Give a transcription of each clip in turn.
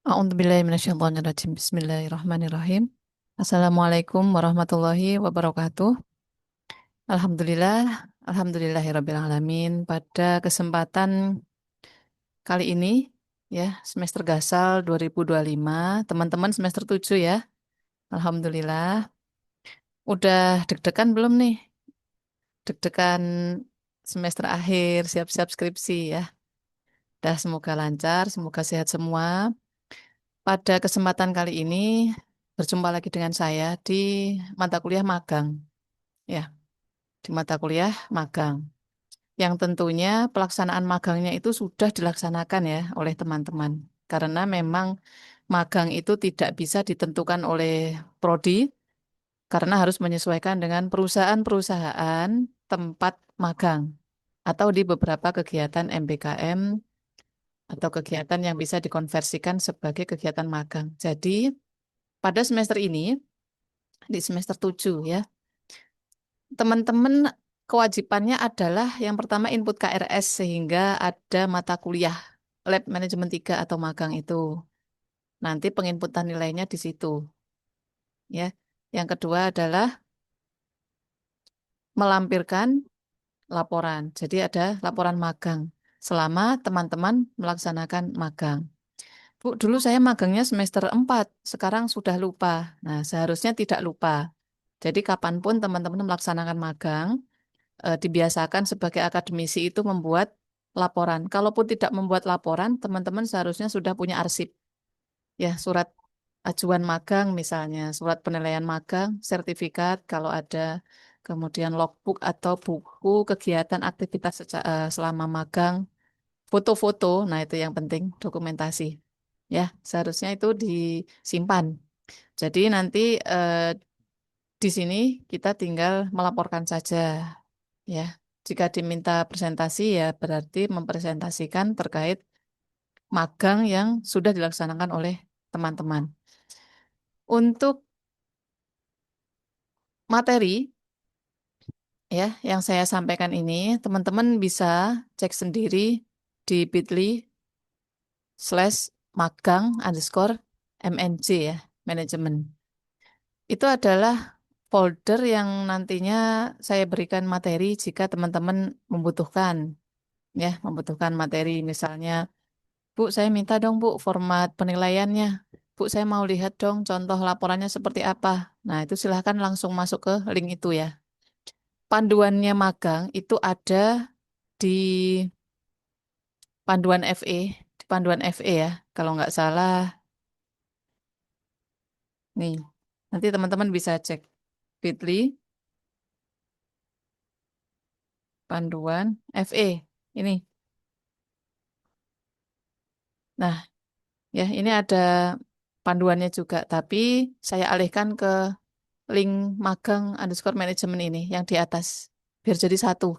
A'udzubillahiminasyaitonirrajim. Bismillahirrahmanirrahim. Assalamualaikum warahmatullahi wabarakatuh. Alhamdulillah, alhamdulillahirabbil alamin. Pada kesempatan kali ini ya, semester Gasal 2025, teman-teman semester 7 ya. Alhamdulillah. Udah deg-degan belum nih? Deg-degan semester akhir, siap-siap skripsi ya. Dah semoga lancar, semoga sehat semua. Pada kesempatan kali ini berjumpa lagi dengan saya di mata kuliah magang. Ya, di mata kuliah magang. Yang tentunya pelaksanaan magangnya itu sudah dilaksanakan ya oleh teman-teman. Karena memang magang itu tidak bisa ditentukan oleh prodi karena harus menyesuaikan dengan perusahaan-perusahaan tempat magang atau di beberapa kegiatan MBKM atau kegiatan yang bisa dikonversikan sebagai kegiatan magang. Jadi, pada semester ini di semester 7 ya. Teman-teman kewajibannya adalah yang pertama input KRS sehingga ada mata kuliah Lab Manajemen 3 atau magang itu. Nanti penginputan nilainya di situ ya. Yang kedua adalah melampirkan laporan. Jadi ada laporan magang selama teman-teman melaksanakan magang. Bu, dulu saya magangnya semester 4, sekarang sudah lupa. Nah, seharusnya tidak lupa. Jadi kapanpun teman-teman melaksanakan magang, dibiasakan sebagai akademisi itu membuat laporan. Kalaupun tidak membuat laporan, teman-teman seharusnya sudah punya arsip. Ya, surat ajuan magang misalnya, surat penilaian magang, sertifikat kalau ada, kemudian logbook atau buku kegiatan aktivitas selama magang, foto-foto, nah itu yang penting, dokumentasi. Ya, seharusnya itu disimpan. Jadi nanti eh, di sini kita tinggal melaporkan saja. Ya, jika diminta presentasi ya berarti mempresentasikan terkait magang yang sudah dilaksanakan oleh teman-teman. Untuk materi ya yang saya sampaikan ini, teman-teman bisa cek sendiri di bit.ly/magang_MNJ ya, manajemen. Itu adalah folder yang nantinya saya berikan materi jika teman-teman membutuhkan ya, membutuhkan materi misalnya Bu, saya minta dong, Bu, format penilaiannya. Bu, saya mau lihat dong contoh laporannya seperti apa. Nah, itu silahkan langsung masuk ke link itu ya. Panduannya magang itu ada di panduan FE, di panduan FE ya. Kalau nggak salah, nih, nanti teman-teman bisa cek bit.ly, panduan FE. Ini. Nah, ya, ini ada panduannya juga, tapi saya alihkan ke link magang _manajemen ini yang di atas biar jadi satu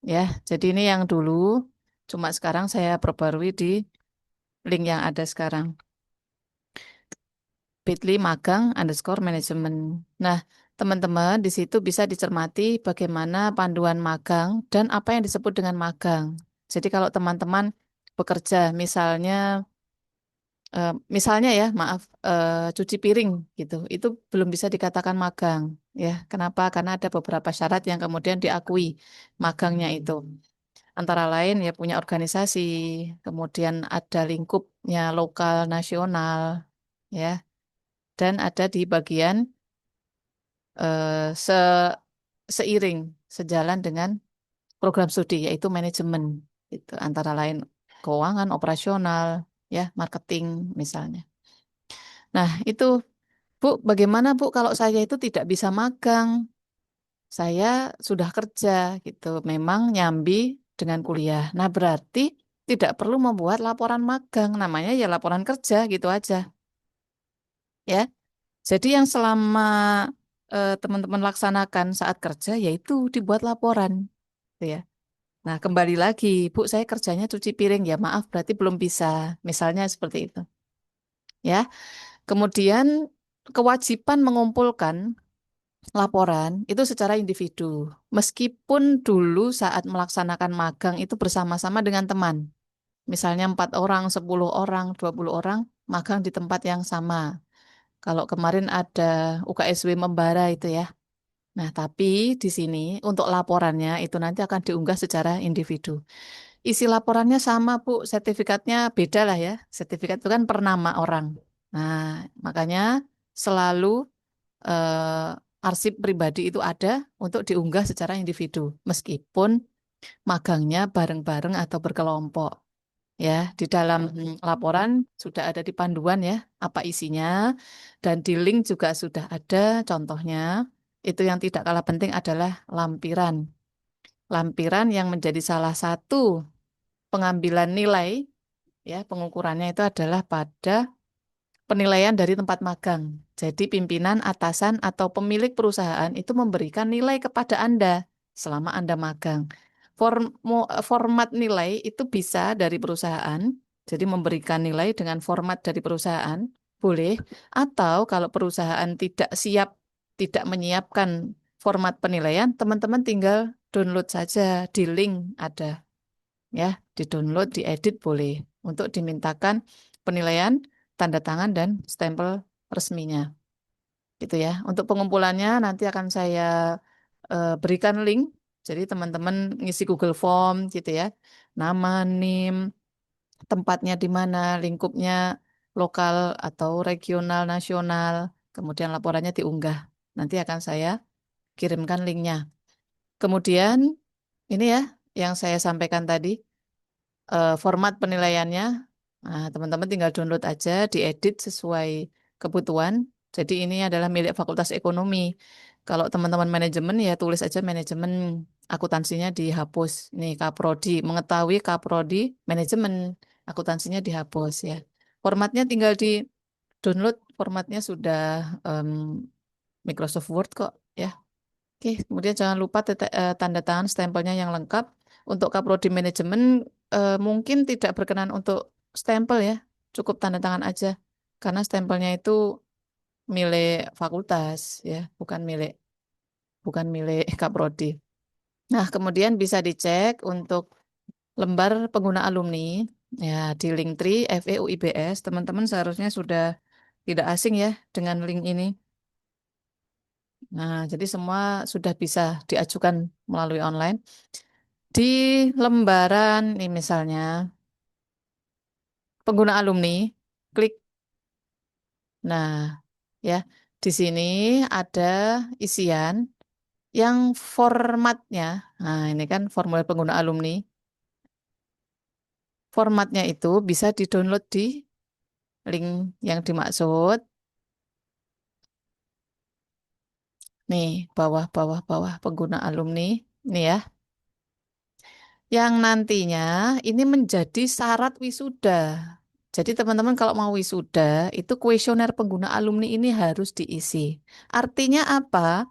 ya. Jadi ini yang dulu, cuma sekarang saya perbarui di link yang ada sekarang, bit.ly magang_manajemen. Nah, teman-teman di situ bisa dicermati bagaimana panduan magang dan apa yang disebut dengan magang. Jadi kalau teman-teman bekerja misalnya ya, maaf, cuci piring gitu, itu belum bisa dikatakan magang, ya. Kenapa? Karena ada beberapa syarat yang kemudian diakui magangnya itu. Antara lain ya punya organisasi, kemudian ada lingkupnya lokal, nasional, ya, dan ada di bagian eh, se seiring, sejalan dengan program studi, yaitu manajemen, itu antara lain keuangan, operasional, ya, marketing misalnya. Nah, itu Bu, bagaimana Bu kalau saya itu tidak bisa magang? Saya sudah kerja gitu, memang nyambi dengan kuliah. Nah, berarti tidak perlu membuat laporan magang, namanya ya laporan kerja gitu aja, ya. Jadi yang selama teman-teman laksanakan saat kerja yaitu dibuat laporan, gitu ya. Nah, kembali lagi, Bu, saya kerjanya cuci piring ya, maaf berarti belum bisa. Misalnya seperti itu, ya. Kemudian kewajiban mengumpulkan laporan itu secara individu. Meskipun dulu saat melaksanakan magang itu bersama-sama dengan teman. Misalnya 4 orang, 10 orang, 20 orang magang di tempat yang sama. Kalau kemarin ada UKSW Membara itu ya. Nah, tapi di sini untuk laporannya itu nanti akan diunggah secara individu. Isi laporannya sama, Bu. Sertifikatnya beda lah ya. Sertifikat itu kan per nama orang. Nah, makanya selalu arsip pribadi itu ada untuk diunggah secara individu. Meskipun magangnya bareng-bareng atau berkelompok. Ya, di dalam laporan sudah ada di panduan ya, apa isinya, dan di link juga sudah ada contohnya. Itu yang tidak kalah penting adalah lampiran. Lampiran yang menjadi salah satu pengambilan nilai, ya, pengukurannya itu adalah pada penilaian dari tempat magang. Jadi pimpinan, atasan, atau pemilik perusahaan itu memberikan nilai kepada Anda selama Anda magang. Format nilai itu bisa dari perusahaan, jadi memberikan nilai dengan format dari perusahaan, boleh. Atau kalau perusahaan tidak siap, tidak menyiapkan format penilaian, teman-teman tinggal download saja di link ada. Ya, di-download, diedit boleh untuk dimintakan penilaian, tanda tangan dan stempel resminya. Gitu ya. Untuk pengumpulannya nanti akan saya berikan link. Jadi teman-teman ngisi Google Form gitu ya. Nama, NIM, tempatnya di mana, lingkupnya lokal atau regional, nasional. Kemudian laporannya diunggah. Nanti akan saya kirimkan linknya. Kemudian ini ya yang saya sampaikan tadi. Format penilaiannya. Nah, teman-teman tinggal download aja, diedit sesuai kebutuhan. Jadi ini adalah milik Fakultas Ekonomi. Kalau teman-teman manajemen ya tulis aja manajemen, akuntansinya dihapus. Nih Kaprodi, mengetahui Kaprodi manajemen, akuntansinya dihapus ya. Formatnya tinggal di download, formatnya sudah em, Microsoft Word kok ya. Oke, kemudian jangan lupa tanda tangan stempelnya yang lengkap. Untuk kaprodi manajemen mungkin tidak berkenan untuk stempel ya, cukup tanda tangan aja. Karena stempelnya itu milik fakultas ya, bukan milik kaprodi. Nah, kemudian bisa dicek untuk lembar pengguna alumni ya di Linktree FEUIBS. Teman-teman seharusnya sudah tidak asing ya dengan link ini. Nah, jadi semua sudah bisa diajukan melalui online. Di lembaran ini misalnya pengguna alumni, klik. Nah, ya, di sini ada isian yang formatnya. Nah, ini kan formulir pengguna alumni. Formatnya itu bisa didownload di link yang dimaksud. Nih, bawah, bawah, bawah pengguna alumni. Nih ya, yang nantinya ini menjadi syarat wisuda. Jadi teman-teman kalau mau wisuda, itu kuesioner pengguna alumni ini harus diisi. Artinya apa?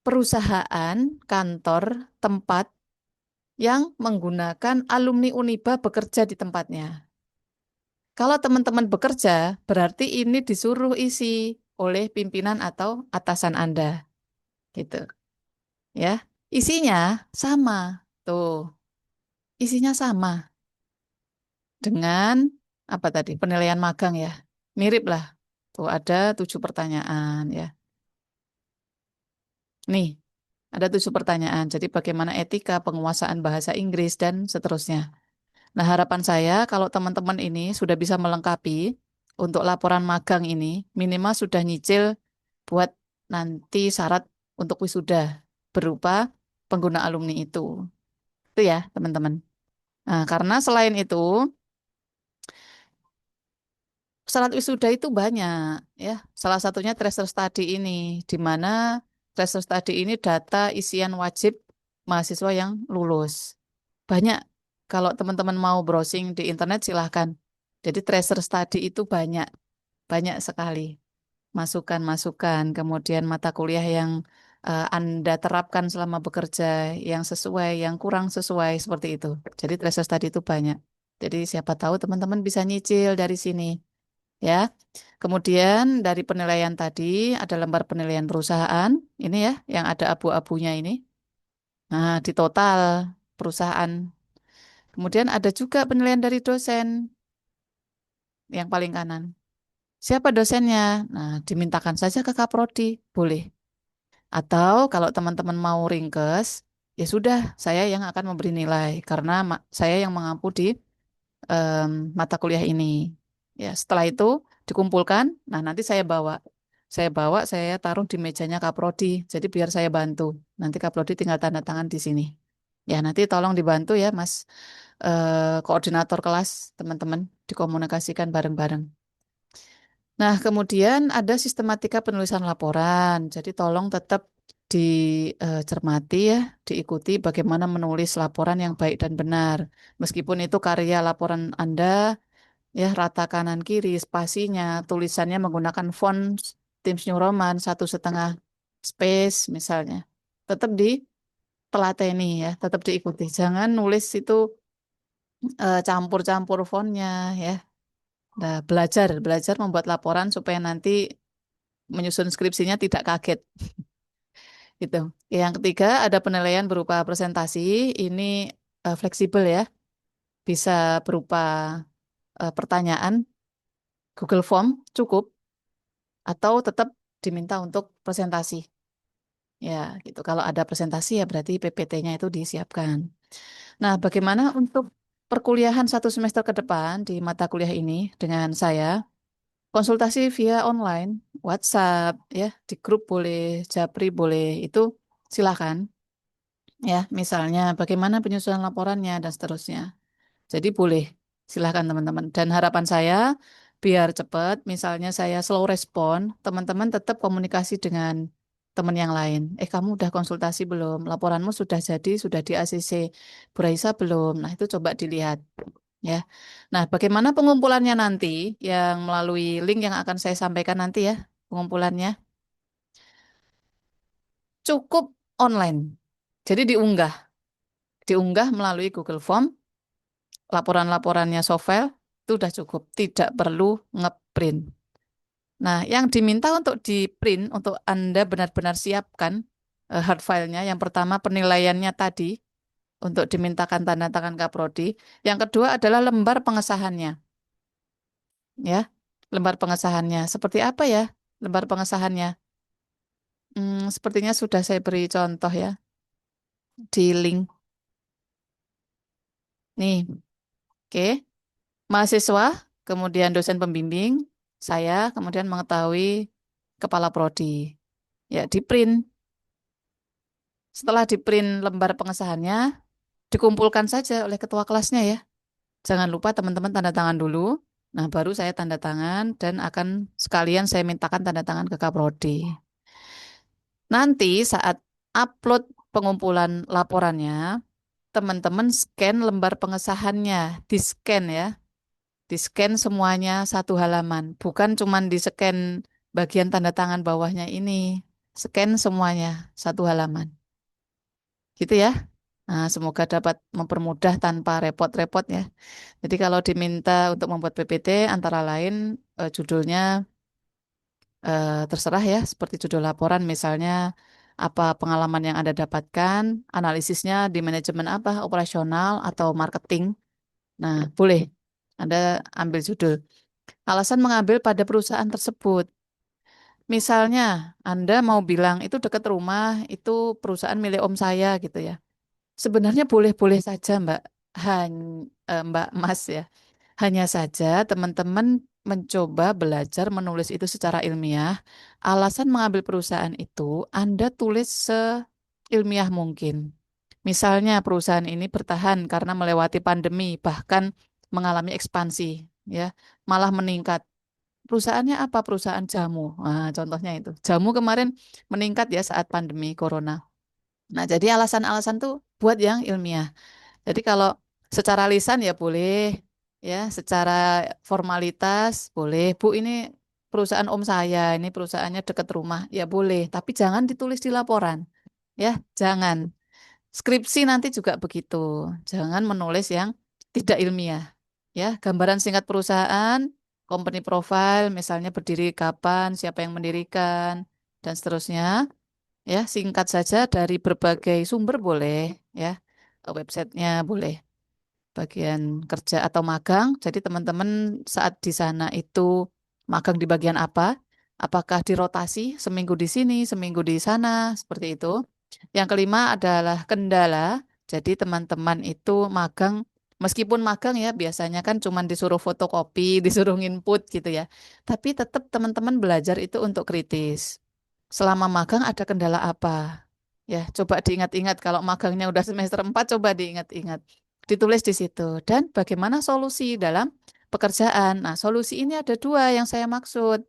Perusahaan, kantor, tempat yang menggunakan alumni Uniba bekerja di tempatnya. Kalau teman-teman bekerja, berarti ini disuruh isi oleh pimpinan atau atasan Anda. Gitu, ya. Isinya sama. Tuh, isinya sama dengan apa tadi? Penilaian magang ya. Mirip lah. Tuh ada 7 pertanyaan ya. Nih, ada 7 pertanyaan. Jadi bagaimana etika penguasaan bahasa Inggris dan seterusnya. Nah, harapan saya kalau teman-teman ini sudah bisa melengkapi untuk laporan magang ini, minimal sudah nyicil buat nanti syarat untuk wisuda berupa pengguna alumni itu. Itu ya, teman-teman. Nah, karena selain itu, syarat wisuda itu banyak ya. Salah satunya tracer study ini, di mana tracer study ini data isian wajib mahasiswa yang lulus. Banyak. Kalau teman-teman mau browsing di internet silahkan. Jadi tracer study itu banyak, banyak sekali masukan-masukan. Kemudian mata kuliah yang Anda terapkan selama bekerja, yang sesuai, yang kurang sesuai seperti itu. Jadi tracer study itu banyak. Jadi siapa tahu teman-teman bisa nyicil dari sini, ya. Kemudian dari penilaian tadi ada lembar penilaian perusahaan, ini ya, yang ada abu-abunya ini. Nah, di total perusahaan Kemudian ada juga penilaian dari dosen yang paling kanan. Siapa dosennya? Nah, dimintakan saja ke Kaprodi, boleh. Atau kalau teman-teman mau ringkes, ya sudah, saya yang akan memberi nilai karena saya yang mengampu di em, mata kuliah ini. Ya, setelah itu dikumpulkan, nah nanti saya taruh di mejanya Kaprodi. Jadi biar saya bantu. Nanti Kaprodi tinggal tanda tangan di sini. Ya, nanti tolong dibantu ya, Mas koordinator kelas, teman-teman, dikomunikasikan bareng-bareng. Nah, kemudian ada sistematika penulisan laporan. Jadi tolong tetap dicermati ya, diikuti bagaimana menulis laporan yang baik dan benar. Meskipun itu karya laporan Anda, ya rata kanan kiri, spasinya, tulisannya menggunakan font Times New Roman 1,5 space misalnya. Tetap ditelateni ya, tetap diikuti. Jangan nulis itu campur-campur fontnya ya. Nah, belajar membuat laporan supaya nanti menyusun skripsinya tidak kaget gitu. Yang ketiga ada penilaian berupa presentasi. Ini fleksibel ya, bisa berupa pertanyaan Google Form cukup atau tetap diminta untuk presentasi. Ya, gitu. Kalau ada presentasi ya berarti PPT-nya itu disiapkan. Nah, bagaimana untuk perkuliahan 1 semester ke depan di mata kuliah ini dengan saya? Konsultasi via online, WhatsApp, ya, di grup boleh, Japri boleh, itu silakan. Ya, misalnya bagaimana penyusunan laporannya dan seterusnya. Jadi boleh, silakan teman-teman. Dan harapan saya biar cepat, misalnya saya slow respon, teman-teman tetap komunikasi dengan teman yang lain. Kamu udah konsultasi belum? Laporanmu sudah jadi, sudah di ACC Bu Raisa belum? Nah, itu coba dilihat ya. Nah, bagaimana pengumpulannya nanti yang melalui link yang akan saya sampaikan nanti ya, pengumpulannya cukup online. Jadi diunggah melalui Google Form, laporan-laporannya softfile itu sudah cukup, tidak perlu ngeprint. Nah, yang diminta untuk di-print, untuk Anda benar-benar siapkan hard file-nya. Yang pertama penilaiannya tadi, untuk dimintakan tanda tangan Kaprodi. Yang kedua adalah lembar pengesahannya. Ya, lembar pengesahannya. Seperti apa ya lembar pengesahannya? Sepertinya sudah saya beri contoh ya, di link. Nih, oke. Mahasiswa, kemudian dosen pembimbing, saya kemudian mengetahui kepala prodi. Ya, di print. Setelah di print lembar pengesahannya, dikumpulkan saja oleh ketua kelasnya ya. Jangan lupa teman-teman tanda tangan dulu. Nah, baru saya tanda tangan dan akan sekalian saya mintakan tanda tangan ke Kaprodi. Nanti saat upload pengumpulan laporannya, teman-teman scan lembar pengesahannya, di-scan ya. Di-scan semuanya 1 halaman, bukan cuman di-scan bagian tanda tangan bawahnya ini. Scan semuanya 1 halaman. Gitu ya. Nah, semoga dapat mempermudah tanpa repot-repot ya. Jadi kalau diminta untuk membuat PPT, antara lain judulnya terserah ya, seperti judul laporan misalnya apa pengalaman yang Anda dapatkan, analisisnya di manajemen apa, operasional atau marketing. Nah, boleh Anda ambil judul. Alasan mengambil pada perusahaan tersebut. Misalnya, Anda mau bilang itu dekat rumah, itu perusahaan milik om saya gitu ya. Sebenarnya boleh-boleh saja, Mbak Mas ya. Hanya saja teman-teman mencoba belajar menulis itu secara ilmiah. Alasan mengambil perusahaan itu, Anda tulis seilmiah mungkin. Misalnya perusahaan ini bertahan karena melewati pandemi, bahkan mengalami ekspansi, ya, malah meningkat. Perusahaannya apa? Perusahaan jamu. Nah, contohnya itu. Jamu kemarin meningkat ya saat pandemi corona. Nah, jadi alasan-alasan tuh buat yang ilmiah. Jadi kalau secara lisan ya boleh, ya, secara formalitas boleh. Bu, ini perusahaan om saya, ini perusahaannya dekat rumah, ya boleh. Tapi jangan ditulis di laporan, ya, jangan. Skripsi nanti juga begitu. Jangan menulis yang tidak ilmiah. Ya, gambaran singkat perusahaan, company profile, misalnya berdiri kapan, siapa yang mendirikan, dan seterusnya. Ya, singkat saja dari berbagai sumber boleh, ya. Websitenya boleh. bagian kerja atau magang. Jadi teman-teman saat di sana itu magang di bagian apa? Apakah dirotasi seminggu di sini, seminggu di sana, seperti itu. Yang kelima adalah kendala. Jadi teman-teman itu magang, meskipun magang ya biasanya kan cuma disuruh fotokopi, disuruh input gitu ya. Tapi tetap teman-teman belajar itu untuk kritis. Selama magang ada kendala apa? Ya, coba diingat-ingat kalau magangnya udah semester 4 coba diingat-ingat. Ditulis di situ. Dan bagaimana solusi dalam pekerjaan. Nah, solusi ini ada dua yang saya maksud.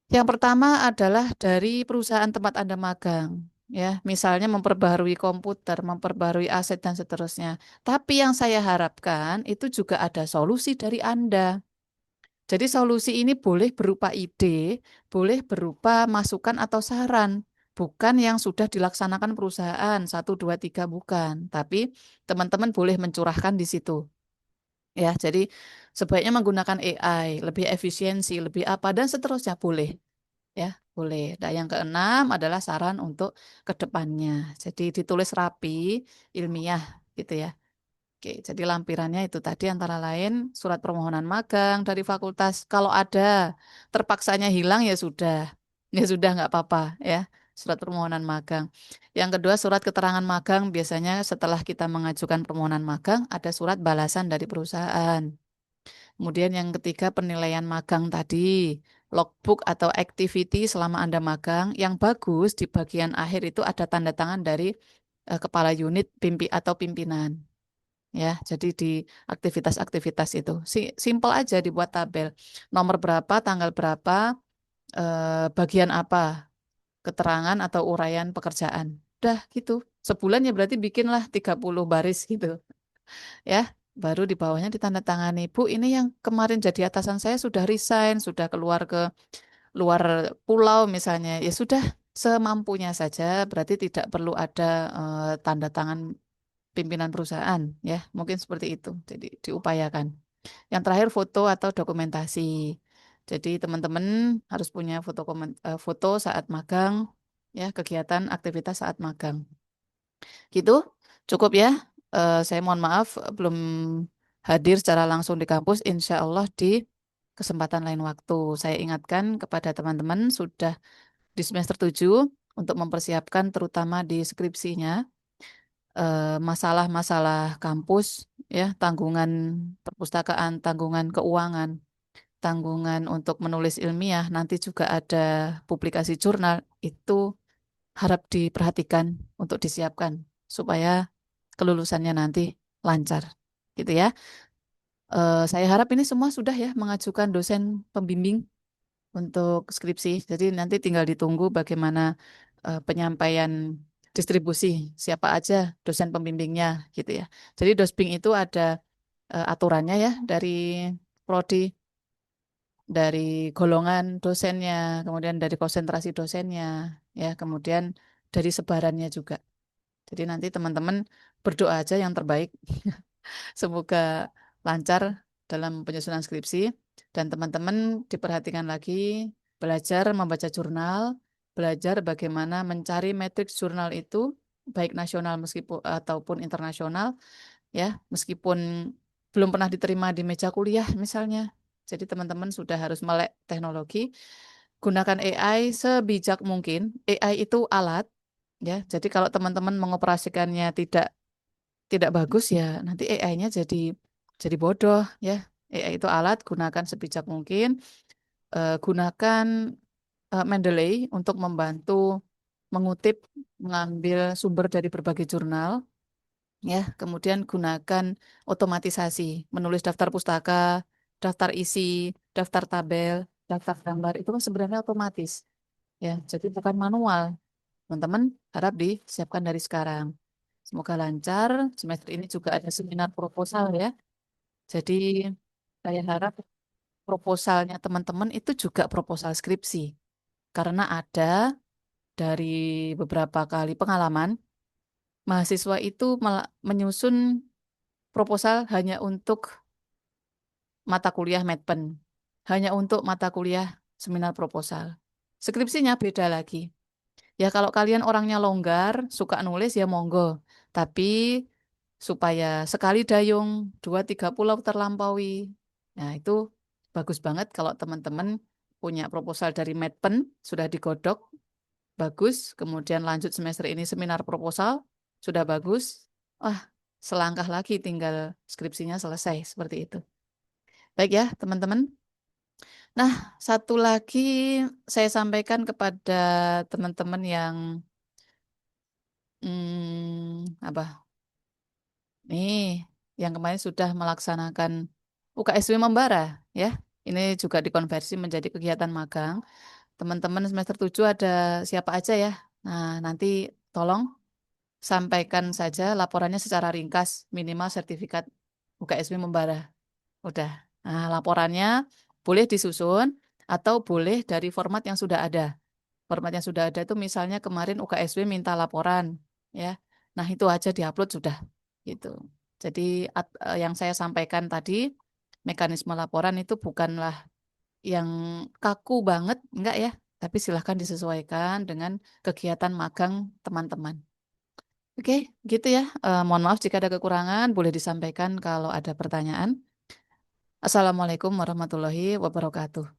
Yang pertama adalah dari perusahaan tempat Anda magang. Ya, misalnya memperbaharui komputer, memperbaharui aset dan seterusnya. Tapi yang saya harapkan itu juga ada solusi dari Anda. Jadi solusi ini boleh berupa ide, boleh berupa masukan atau saran, bukan yang sudah dilaksanakan perusahaan, satu, dua, tiga, bukan. Tapi teman-teman boleh mencurahkan di situ. Ya, jadi sebaiknya menggunakan AI, lebih efisiensi, lebih apa, dan seterusnya boleh. Ya, boleh. Nah, yang keenam adalah saran untuk ke depannya. Jadi ditulis rapi, ilmiah gitu ya. Oke, jadi lampirannya itu tadi antara lain surat permohonan magang dari fakultas. Kalau ada, terpaksanya hilang ya sudah nggak apa-apa ya. Surat permohonan magang. Yang kedua, surat keterangan magang biasanya setelah kita mengajukan permohonan magang ada surat balasan dari perusahaan. Kemudian yang ketiga, penilaian magang tadi, logbook atau activity selama Anda magang. Yang bagus di bagian akhir itu ada tanda tangan dari kepala unit atau pimpinan. Ya, jadi di aktivitas-aktivitas itu simple aja dibuat tabel. Nomor berapa, tanggal berapa, bagian apa, keterangan atau uraian pekerjaan. Udah gitu. Sebulan ya berarti bikinlah 30 baris gitu. Ya, baru di bawahnya ditandatangani. Bu, ini yang kemarin jadi atasan saya sudah resign, sudah keluar ke luar pulau misalnya. Ya sudah semampunya saja, berarti tidak perlu ada tanda tangan pimpinan perusahaan ya, mungkin seperti itu. Jadi diupayakan. Yang terakhir foto atau dokumentasi. Jadi teman-teman harus punya foto saat magang ya, kegiatan aktivitas saat magang. Gitu. Cukup ya. Saya mohon maaf belum hadir secara langsung di kampus. Insya Allah di kesempatan lain waktu. Saya ingatkan kepada teman-teman sudah di semester 7 untuk mempersiapkan terutama di skripsinya masalah-masalah kampus, ya, tanggungan perpustakaan, tanggungan keuangan, tanggungan untuk menulis ilmiah, nanti juga ada publikasi jurnal, itu harap diperhatikan untuk disiapkan supaya kelulusannya nanti lancar, gitu ya. Saya harap ini semua sudah ya mengajukan dosen pembimbing untuk skripsi. Jadi nanti tinggal ditunggu bagaimana penyampaian distribusi siapa aja dosen pembimbingnya gitu ya. Jadi dosping itu ada aturannya ya dari prodi, dari golongan dosennya, kemudian dari konsentrasi dosennya, ya, kemudian dari sebarannya juga. Jadi nanti teman-teman berdoa aja yang terbaik. Semoga lancar dalam penyusunan skripsi dan teman-teman diperhatikan lagi belajar membaca jurnal, belajar bagaimana mencari matriks jurnal itu baik nasional meskipun ataupun internasional ya, meskipun belum pernah diterima di meja kuliah misalnya. Jadi teman-teman sudah harus melek teknologi, gunakan AI sebijak mungkin. AI itu alat ya. Jadi kalau teman-teman mengoperasikannya tidak bagus ya nanti AI-nya jadi bodoh ya. AI itu alat, gunakan sebijak mungkin. Gunakan Mendeley untuk membantu mengutip, mengambil sumber dari berbagai jurnal ya. Kemudian gunakan otomatisasi, menulis daftar pustaka, daftar isi, daftar tabel, daftar gambar itu kan sebenarnya otomatis ya. Jadi bukan manual. Teman-teman harap disiapkan dari sekarang. Semoga lancar. Semester ini juga ada seminar proposal ya. Jadi saya harap proposalnya teman-teman itu juga proposal skripsi. Karena ada dari beberapa kali pengalaman, mahasiswa itu menyusun proposal hanya untuk mata kuliah Medpen. Hanya untuk mata kuliah seminar proposal. Skripsinya beda lagi. Ya kalau kalian orangnya longgar, suka nulis ya monggo. Tapi supaya sekali dayung, dua tiga pulau terlampaui. Nah, itu bagus banget kalau teman-teman punya proposal dari Medpen, sudah digodok, bagus. Kemudian lanjut semester ini seminar proposal, sudah bagus. Wah, selangkah lagi tinggal skripsinya selesai, seperti itu. Baik ya, teman-teman. Nah, satu lagi saya sampaikan kepada teman-teman yang apa? Nih, yang kemarin sudah melaksanakan UKSW Membara ya. Ini juga dikonversi menjadi kegiatan magang. Teman-teman semester 7 ada siapa aja ya? Nah, nanti tolong sampaikan saja laporannya secara ringkas, minimal sertifikat UKSW Membara. Udah. Nah, laporannya boleh disusun atau boleh dari format yang sudah ada. Format yang sudah ada itu misalnya kemarin UKSW minta laporan, ya. Nah, itu aja diupload sudah, gitu. Jadi yang saya sampaikan tadi, mekanisme laporan itu bukanlah yang kaku banget, enggak ya. Tapi silahkan disesuaikan dengan kegiatan magang teman-teman. Oke, gitu ya. Mohon maaf jika ada kekurangan, boleh disampaikan kalau ada pertanyaan. Assalamualaikum warahmatullahi wabarakatuh.